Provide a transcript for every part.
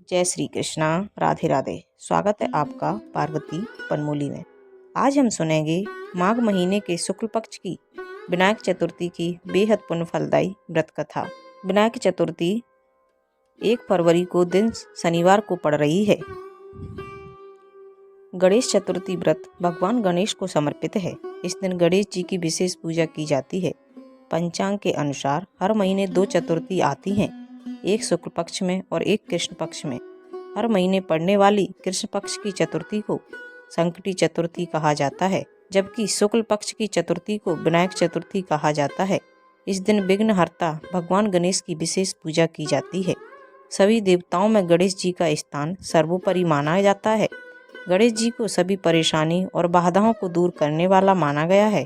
जय श्री कृष्णा। राधे राधे। स्वागत है आपका पार्वती पनमोली में। आज हम सुनेंगे माघ महीने के शुक्ल पक्ष की विनायक चतुर्थी की बेहद पुण्य फलदायी व्रत कथा। विनायक चतुर्थी 1 फरवरी को दिन शनिवार को पड़ रही है। गणेश चतुर्थी व्रत भगवान गणेश को समर्पित है। इस दिन गणेश जी की विशेष पूजा की जाती है। पंचांग के अनुसार हर महीने 2 चतुर्थी आती हैं, एक शुक्ल पक्ष में और एक कृष्ण पक्ष में। हर महीने पड़ने वाली कृष्ण पक्ष की चतुर्थी को संकटी चतुर्थी कहा जाता है, जबकि शुक्ल पक्ष की चतुर्थी को विनायक चतुर्थी कहा जाता है। इस दिन विघ्नहर्ता भगवान गणेश की विशेष पूजा की जाती है। सभी देवताओं में गणेश जी का स्थान सर्वोपरि माना जाता है। गणेश जी को सभी परेशानी और बाधाओं को दूर करने वाला माना गया है।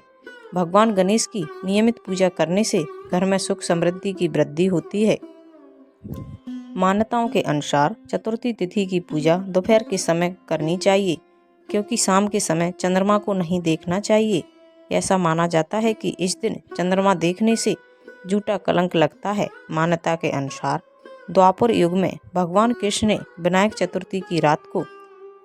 भगवान गणेश की नियमित पूजा करने से घर में सुख समृद्धि की वृद्धि होती है। मान्यताओं के अनुसार चतुर्थी तिथि की पूजा दोपहर के समय करनी चाहिए, क्योंकि शाम के समय चंद्रमा को नहीं देखना चाहिए। ऐसा माना जाता है कि इस दिन चंद्रमा देखने से झूठा कलंक लगता है। मान्यता के अनुसार द्वापर युग में भगवान कृष्ण ने विनायक चतुर्थी की रात को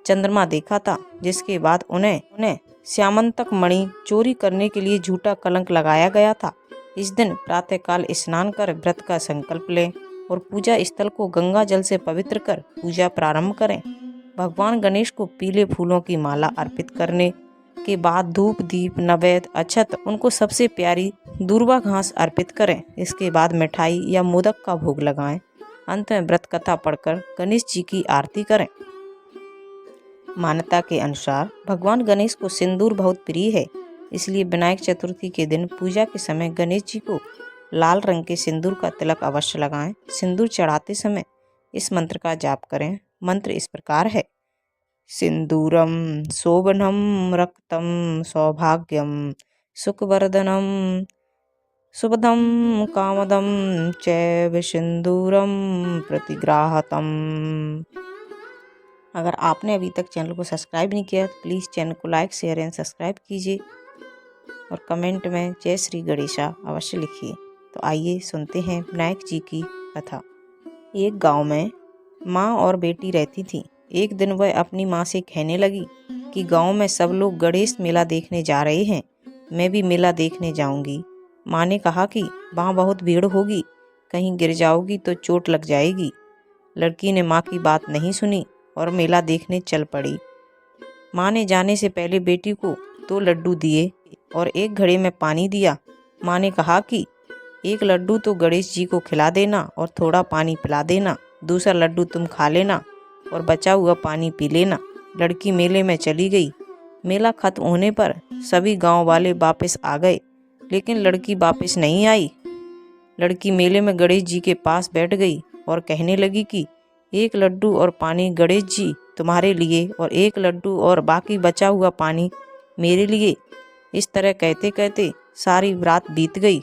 चंद्रमा देखा था, जिसके बाद उन्हें श्यामंतक मणि चोरी करने के लिए झूठा कलंक लगाया गया था। इस दिन प्रातःकाल स्नान कर व्रत का संकल्प लें और पूजा स्थल को गंगा जल से पवित्र कर पूजा प्रारंभ करें। भगवान गणेश को पीले फूलों की माला अर्पित करने के बाद धूप, दीप, नैवेद्य, अक्षत, उनको सबसे प्यारी दूर्वा घास अर्पित करें। इसके बाद मिठाई या मोदक का भोग लगाएं। अंत में व्रत कथा पढ़कर गणेश जी की आरती करें। मान्यता के अनुसार भगवान गणेश को सिंदूर बहुत प्रिय है, इसलिए विनायक चतुर्थी के दिन पूजा के समय गणेश जी को लाल रंग के सिंदूर का तिलक अवश्य लगाएं। सिंदूर चढ़ाते समय इस मंत्र का जाप करें। मंत्र इस प्रकार है: सिंदूरम शोभनम रक्तम सौभाग्यम सुखवर्धनम शुभदम कामदम चैव सिंदूरम प्रतिग्राहतम। अगर आपने अभी तक चैनल को सब्सक्राइब नहीं किया तो प्लीज़ चैनल को लाइक, शेयर एंड सब्सक्राइब कीजिए और कमेंट में जय श्री गणेशा अवश्य लिखिए। तो आइए सुनते हैं विनायक जी की कथा। एक गांव में माँ और बेटी रहती थी। एक दिन वह अपनी माँ से कहने लगी कि गांव में सब लोग गणेश मेला देखने जा रहे हैं, मैं भी मेला देखने जाऊंगी। माँ ने कहा कि वहाँ बहुत भीड़ होगी, कहीं गिर जाओगी तो चोट लग जाएगी। लड़की ने माँ की बात नहीं सुनी और मेला देखने चल पड़ी। माँ ने जाने से पहले बेटी को 2 लड्डू दिए और एक घड़े में पानी दिया। माँ ने कहा कि 1 लड्डू तो गणेश जी को खिला देना और थोड़ा पानी पिला देना, दूसरा लड्डू तुम खा लेना और बचा हुआ पानी पी लेना। लड़की मेले में चली गई। मेला खत्म होने पर सभी गांव वाले वापस आ गए, लेकिन लड़की वापस नहीं आई। लड़की मेले में गणेश जी के पास बैठ गई और कहने लगी कि 1 लड्डू और पानी गणेश जी तुम्हारे लिए और 1 लड्डू और बाकी बचा हुआ पानी मेरे लिए। इस तरह कहते कहते सारी रात बीत गई।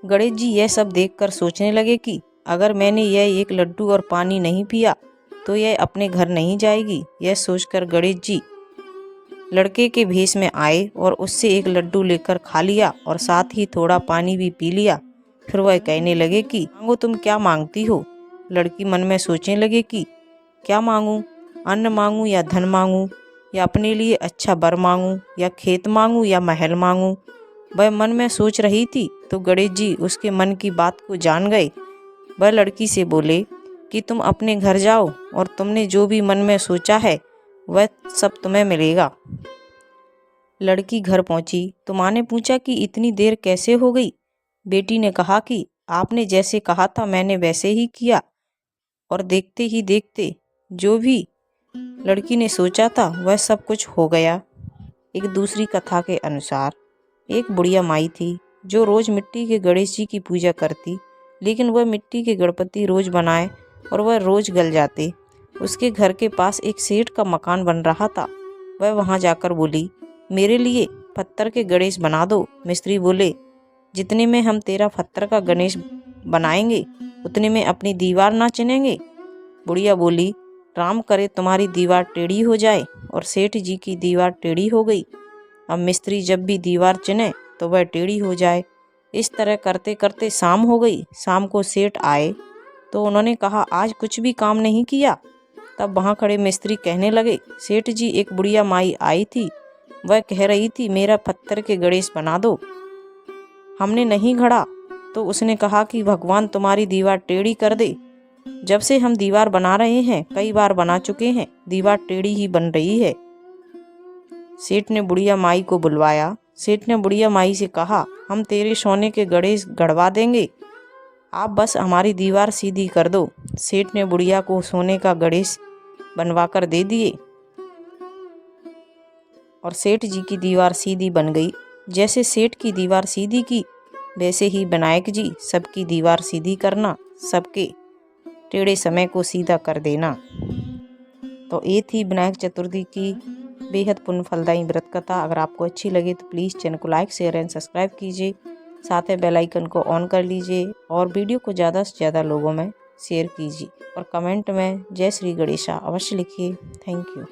गणेश जी यह सब देखकर सोचने लगे कि अगर मैंने यह 1 लड्डू और पानी नहीं पिया तो यह अपने घर नहीं जाएगी। यह सोचकर गणेश जी लड़के के भेष में आए और उससे 1 लड्डू लेकर खा लिया और साथ ही थोड़ा पानी भी पी लिया। फिर वह कहने लगे कि मांगो, तुम क्या मांगती हो। लड़की मन में सोचने लगे कि क्या मांगूं, अन्न मांगूं या धन मांगूं, या अपने लिए अच्छा वर मांगूं, या खेत मांगूं या महल मांगूं। वह मन में सोच रही थी तो गणेश जी उसके मन की बात को जान गए। वह लड़की से बोले कि तुम अपने घर जाओ और तुमने जो भी मन में सोचा है वह सब तुम्हें मिलेगा। लड़की घर पहुंची तो माँ ने पूछा कि इतनी देर कैसे हो गई। बेटी ने कहा कि आपने जैसे कहा था मैंने वैसे ही किया और देखते ही देखते जो भी लड़की ने सोचा था वह सब कुछ हो गया। एक दूसरी कथा के अनुसार एक बुढ़िया माई थी जो रोज मिट्टी के गणेश जी की पूजा करती, लेकिन वह मिट्टी के गणपति रोज बनाए और वह रोज गल जाते। उसके घर के पास एक सेठ का मकान बन रहा था। वह वहां जाकर बोली, मेरे लिए पत्थर के गणेश बना दो। मिस्त्री बोले, जितने में हम तेरा पत्थर का गणेश बनाएंगे उतने में अपनी दीवार ना चिनेंगे। बुढ़िया बोली, राम करे तुम्हारी दीवार टेढ़ी हो जाए। और सेठ जी की दीवार टेढ़ी हो गई। अब मिस्त्री जब भी दीवार चिने तो वह टेढ़ी हो जाए। इस तरह करते करते शाम हो गई। शाम को सेठ आए तो उन्होंने कहा, आज कुछ भी काम नहीं किया। तब वहाँ खड़े मिस्त्री कहने लगे, सेठ जी, एक बुढ़िया माई आई थी, वह कह रही थी मेरा पत्थर के गणेश बना दो। हमने नहीं गढ़ा तो उसने कहा कि भगवान तुम्हारी दीवार टेढ़ी कर दे। जब से हम दीवार बना रहे हैं, कई बार बना चुके हैं, दीवार टेढ़ी ही बन रही है। सेठ ने बुढ़िया माई को बुलवाया। सेठ ने बुढ़िया माई से कहा, हम तेरे सोने के गणेश गढ़वा देंगे, आप बस हमारी दीवार सीधी कर दो। सेठ ने बुढ़िया को सोने का गणेश बनवा कर दे दिए और सेठ जी की दीवार सीधी बन गई। जैसे सेठ की दीवार सीधी की, वैसे ही विनायक जी सबकी दीवार सीधी करना, सबके टेढ़े समय को सीधा कर देना। तो ये थी विनायक चतुर्थी की बेहद पुण्य फलदायी व्रत कथा। अगर आपको अच्छी लगे तो प्लीज़ चैनल को लाइक, शेयर एंड सब्सक्राइब कीजिए। साथ में बेल आइकन को ऑन कर लीजिए और वीडियो को ज़्यादा से ज़्यादा लोगों में शेयर कीजिए और कमेंट में जय श्री गणेशा अवश्य लिखिए। Thank you.